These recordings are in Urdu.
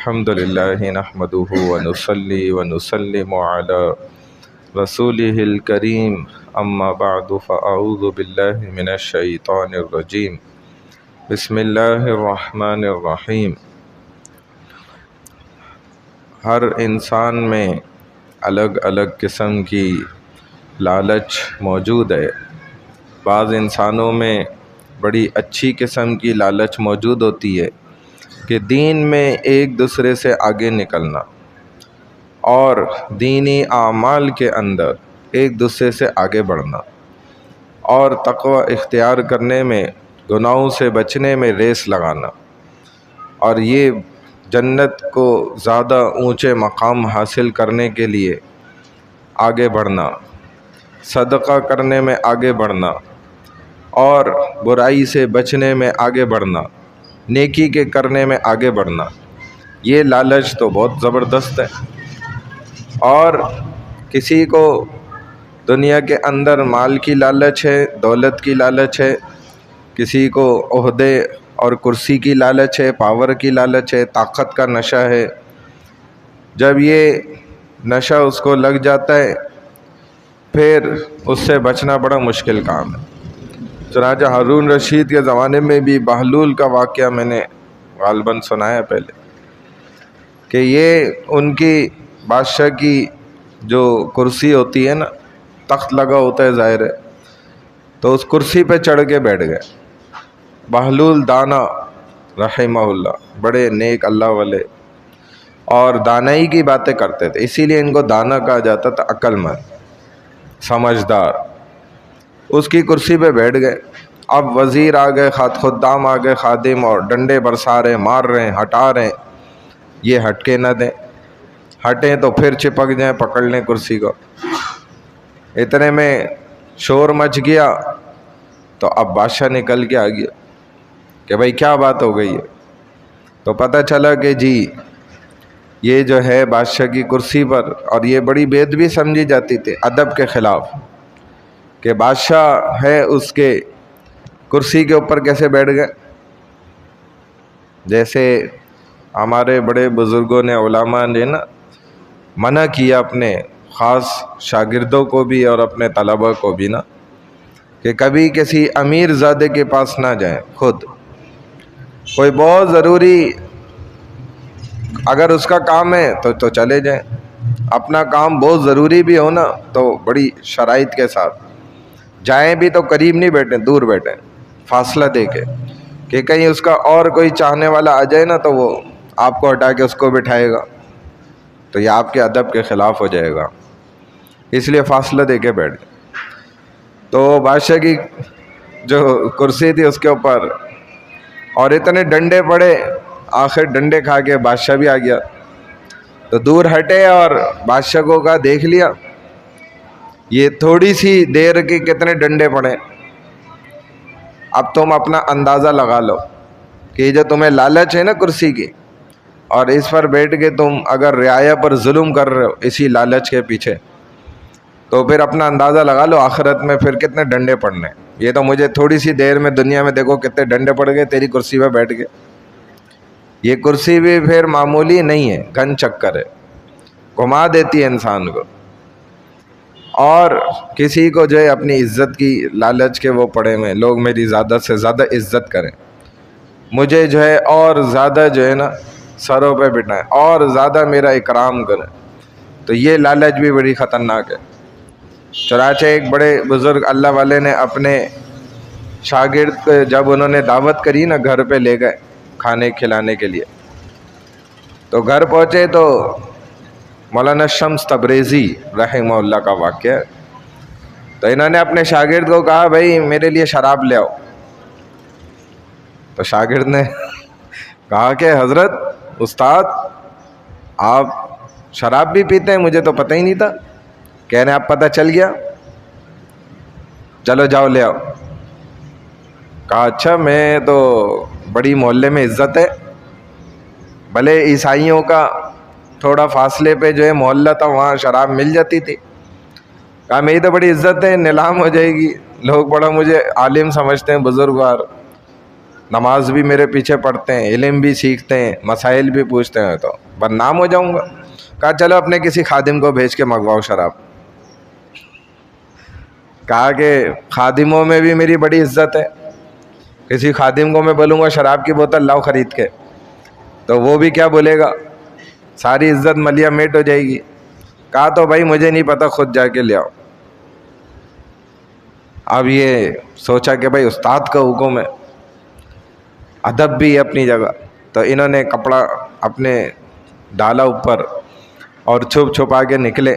الحمد لله نحمده ونصلي ونسلم على رسوله الكريم اما بعد فاعوذ بالله من الشیطان الرجیم بسم اللہ الرحمن الرحیم۔ ہر انسان میں الگ الگ قسم کی لالچ موجود ہے۔ بعض انسانوں میں بڑی اچھی قسم کی لالچ موجود ہوتی ہے کہ دین میں ایک دوسرے سے آگے نکلنا اور دینی اعمال کے اندر ایک دوسرے سے آگے بڑھنا اور تقوی اختیار کرنے میں، گناہوں سے بچنے میں ریس لگانا، اور یہ جنت کو زیادہ اونچے مقام حاصل کرنے کے لیے آگے بڑھنا، صدقہ کرنے میں آگے بڑھنا اور برائی سے بچنے میں آگے بڑھنا، نیکی کے کرنے میں آگے بڑھنا، یہ لالچ تو بہت زبردست ہے۔ اور کسی کو دنیا کے اندر مال کی لالچ ہے، دولت کی لالچ ہے، کسی کو عہدے اور کرسی کی لالچ ہے، پاور کی لالچ ہے، طاقت کا نشہ ہے۔ جب یہ نشہ اس کو لگ جاتا ہے پھر اس سے بچنا بڑا مشکل کام ہے۔ چنانچہ ہارون رشید کے زمانے میں بھی بہلول کا واقعہ میں نے غالباً سنایا پہلے، کہ یہ ان کی بادشاہ کی جو کرسی ہوتی ہے نا، تخت لگا ہوتا ہے ظاہر ہے، تو اس کرسی پہ چڑھ کے بیٹھ گئے۔ بہلول دانا رحمہ اللہ، بڑے نیک اللہ والے اور دانائی کی باتیں کرتے تھے، اسی لیے ان کو دانا کہا جاتا تھا، عقل مند، سمجھدار۔ اس کی کرسی پہ بیٹھ گئے۔ اب وزیر آ گئے، خدام آ گئے، خادم، اور ڈنڈے برسا رہے ہیں، مار رہے ہیں، ہٹا رہے ہیں، یہ ہٹ کے نہ دیں، ہٹیں تو پھر چپک جائیں، پکڑ لیں کرسی کو۔ اتنے میں شور مچ گیا تو اب بادشاہ نکل کے آ گیا کہ بھائی کیا بات ہو گئی ہے؟ تو پتہ چلا کہ جی یہ جو ہے بادشاہ کی کرسی پر، اور یہ بڑی بے ادبی سمجھی جاتی تھی ادب کے خلاف، کہ بادشاہ ہے اس کے کرسی کے اوپر کیسے بیٹھ گئے۔ جیسے ہمارے بڑے بزرگوں نے، علماء نے نا منع کیا اپنے خاص شاگردوں کو بھی اور اپنے طلبہ کو بھی نا، کہ کبھی کسی امیر زادے کے پاس نہ جائیں۔ خود کوئی بہت ضروری اگر اس کا کام ہے تو چلے جائیں، اپنا کام بہت ضروری بھی ہو نا تو بڑی شرائط کے ساتھ جائیں بھی، تو قریب نہیں بیٹھیں، دور بیٹھیں، فاصلہ دے کے، کہ کہیں اس کا اور کوئی چاہنے والا آ جائے نا تو وہ آپ کو ہٹا کے اس کو بٹھائے گا تو یہ آپ کے ادب کے خلاف ہو جائے گا، اس لیے فاصلہ دے کے بیٹھ جائیں۔ تو بادشاہ کی جو کرسی تھی اس کے اوپر، اور اتنے ڈنڈے پڑے، آخر ڈنڈے کھا کے بادشاہ بھی آ گیا، تو دور ہٹے اور بادشاہ کو کہا دیکھ لیا یہ تھوڑی سی دیر کے کتنے ڈنڈے پڑے، اب تم اپنا اندازہ لگا لو کہ جو تمہیں لالچ ہے نا کرسی کی، اور اس پر بیٹھ کے تم اگر رعایا پر ظلم کر رہے ہو اسی لالچ کے پیچھے، تو پھر اپنا اندازہ لگا لو آخرت میں پھر کتنے ڈنڈے پڑنے۔ یہ تو مجھے تھوڑی سی دیر میں دنیا میں دیکھو کتنے ڈنڈے پڑ گئے، تیری کرسی پہ بیٹھ گئے۔ یہ کرسی بھی پھر معمولی نہیں ہے، گن چکر ہے، گھما دیتی ہے انسان کو۔ اور کسی کو جو ہے اپنی عزت کی لالچ کے وہ پڑے میں، لوگ میری زیادہ سے زیادہ عزت کریں، مجھے جو ہے اور زیادہ جو ہے نا سروں پہ بٹھائیں، اور زیادہ میرا اکرام کریں، تو یہ لالچ بھی بڑی خطرناک ہے۔ چنانچہ ایک بڑے بزرگ اللہ والے نے اپنے شاگرد کو جب انہوں نے دعوت کری نا، گھر پہ لے گئے کھانے کھلانے کے لیے، تو گھر پہنچے تو مولانا شمس تبریزی رحمہ اللہ کا واقعہ ہے، تو انہوں نے اپنے شاگرد کو کہا بھائی میرے لیے شراب لے آؤ، تو شاگرد نے کہا کہ حضرت استاد آپ شراب بھی پیتے ہیں، مجھے تو پتہ ہی نہیں تھا۔ کہہ رہے آپ پتہ چل گیا، چلو جاؤ لے آؤ۔ کہا اچھا، میں تو بڑی محلے میں عزت ہے، بھلے عیسائیوں کا تھوڑا فاصلے پہ جو ہے محلہ تھا، وہاں شراب مل جاتی تھی۔ کہا میری تو بڑی عزت ہے، نیلام ہو جائے گی، لوگ بڑا مجھے عالم سمجھتے ہیں، بزرگوار، نماز بھی میرے پیچھے پڑھتے ہیں، علم بھی سیکھتے ہیں، مسائل بھی پوچھتے ہیں، تو بدنام ہو جاؤں گا۔ کہا چلو اپنے کسی خادم کو بھیج کے منگواؤ شراب۔ کہا کہ خادموں میں بھی میری بڑی عزت ہے، کسی خادم کو میں بولوں گا شراب کی بوتل لاؤ خرید کے، تو وہ بھی کیا بولے گا، ساری عزت ملیا میٹ ہو جائے گی۔ کہا تو بھائی مجھے نہیں پتہ، خود جا کے لے آؤ۔ اب یہ سوچا کہ بھائی استاد کا حکم ہے، ادب بھی اپنی جگہ، تو انہوں نے کپڑا اپنے ڈالا اوپر اور چھپ چھپا کے نکلے۔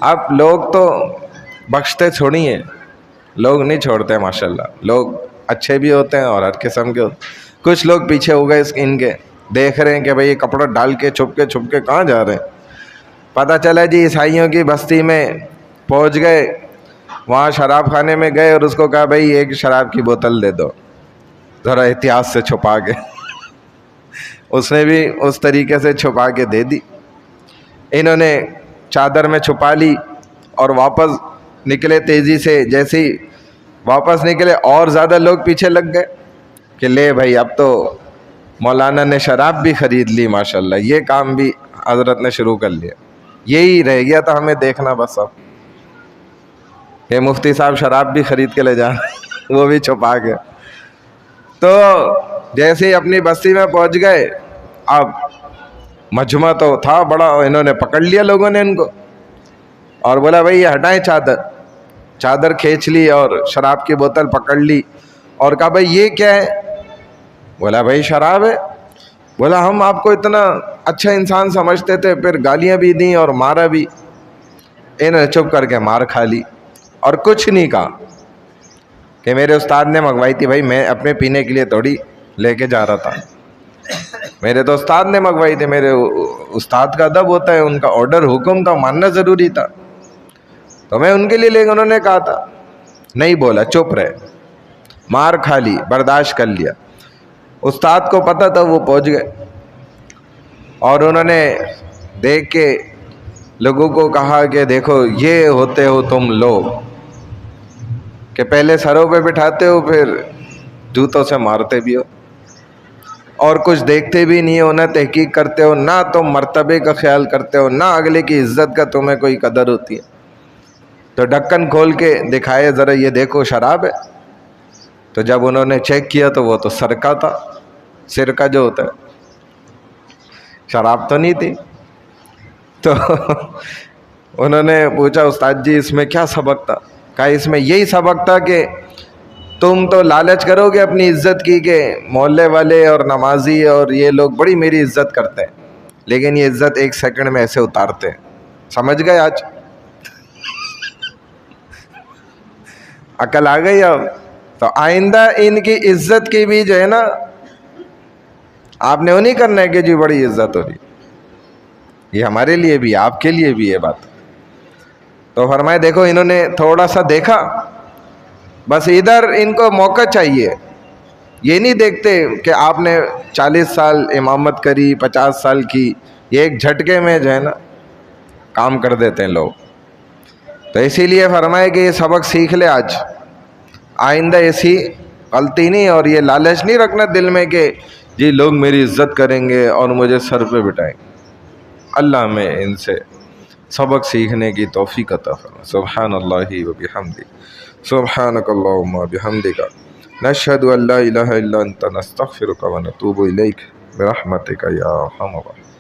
اب لوگ تو بخشتے چھوڑی ہیں، لوگ نہیں چھوڑتے ماشاءاللہ، لوگ اچھے بھی ہوتے ہیں اور ہر قسم کے ہوتے ہیں۔ کچھ لوگ پیچھے ہو گئے ان کے، دیکھ رہے ہیں کہ بھئی یہ کپڑا ڈال کے چھپ کے کہاں جا رہے ہیں۔ پتہ چلا جی عیسائیوں کی بستی میں پہنچ گئے، وہاں شراب خانے میں گئے اور اس کو کہا بھئی ایک شراب کی بوتل دے دو ذرا احتیاط سے چھپا کے۔ اس نے بھی اس طریقے سے چھپا کے دے دی۔ انہوں نے چادر میں چھپا لی اور واپس نکلے تیزی سے۔ جیسے ہی واپس نکلے اور زیادہ لوگ پیچھے لگ گئے کہ لے بھائی اب تو مولانا نے شراب بھی خرید لی، ماشاءاللہ یہ کام بھی حضرت نے شروع کر لیا۔ یہی رہ گیا تھا ہمیں دیکھنا بس اب، کہ مفتی صاحب شراب بھی خرید کے لے جانا، وہ بھی چھپا کے۔ تو جیسے ہی اپنی بستی میں پہنچ گئے، اب مجمع تو تھا بڑا، انہوں نے پکڑ لیا لوگوں نے ان کو اور بولا بھئی یہ ہٹائیں چادر کھینچ لی اور شراب کی بوتل پکڑ لی اور کہا بھئی یہ کیا ہے؟ بولا بھئی شراب ہے۔ بولا ہم آپ کو اتنا اچھا انسان سمجھتے تھے، پھر گالیاں بھی دیں اور مارا بھی۔ انہوں نے چپ کر کے مار کھا لی اور کچھ نہیں کہا کہ میرے استاد نے منگوائی تھی، بھائی میں اپنے پینے کے لیے تھوڑی لے کے جا رہا تھا، میرے تو استاد نے منگوائی تھی، میرے استاد کا ادب ہوتا ہے، ان کا آرڈر حکم تھا، ماننا ضروری تھا، تو میں ان کے لیے لے گا۔ انہوں نے کہا تھا، نہیں بولا، چپ رہے، مار کھا لی، برداشت کر لیا۔ استاد کو پتہ تھا، وہ پہنچ گئے اور انہوں نے دیکھ کے لوگوں کو کہا کہ دیکھو یہ ہوتے ہو تم لوگ، کہ پہلے سروں پہ بٹھاتے ہو پھر جوتوں سے مارتے بھی ہو اور کچھ دیکھتے بھی نہیں ہو، نہ تحقیق کرتے ہو، نہ تم مرتبے کا خیال کرتے ہو، نہ اگلے کی عزت کا تمہیں کوئی قدر ہوتی ہے۔ تو ڈھکن کھول کے دکھائے ذرا یہ دیکھو شراب ہے۔ تو جب انہوں نے چیک کیا تو وہ تو سرکہ تھا، سرکہ جو ہوتا ہے، شراب تو نہیں تھی۔ تو انہوں نے پوچھا استاد جی اس میں کیا سبق تھا؟ کہا اس میں یہی سبق تھا کہ تم تو لالچ کرو گے اپنی عزت کی کہ محلے والے اور نمازی اور یہ لوگ بڑی میری عزت کرتے ہیں، لیکن یہ عزت ایک سیکنڈ میں ایسے اتارتے ہیں۔ سمجھ گئے آج؟ عقل آ گئی اب؟ تو آئندہ ان کی عزت کی بھی جو ہے نا، آپ نے وہ نہیں کرنا ہے کہ جی بڑی عزت ہو رہی، یہ ہمارے لیے بھی آپ کے لیے بھی یہ بات۔ تو فرمائے دیکھو انہوں نے تھوڑا سا دیکھا، بس ادھر ان کو موقع چاہیے، یہ نہیں دیکھتے کہ آپ نے 40 سال امامت کری، 50 سال کی، یہ ایک جھٹکے میں جو ہے نا کام کر دیتے ہیں لوگ۔ تو اسی لیے فرمائے کہ یہ سبق سیکھ لے آج، آئندہ ایسی غلطی نہیں، اور یہ لالچ نہیں رکھنا دل میں کہ جی لوگ میری عزت کریں گے اور مجھے سر پہ بٹھائیں گے۔ اللہ ہمیں ان سے سبق سیکھنے کی توفیق عطا فرمائے۔ سبحان اللہ و بحمدہ، سبحانک اللہم و بحمدک، نشہد ان لا الہ الا انت، نستغفرک و نتوب الیک، برحمتک یا ارحم الراحمین۔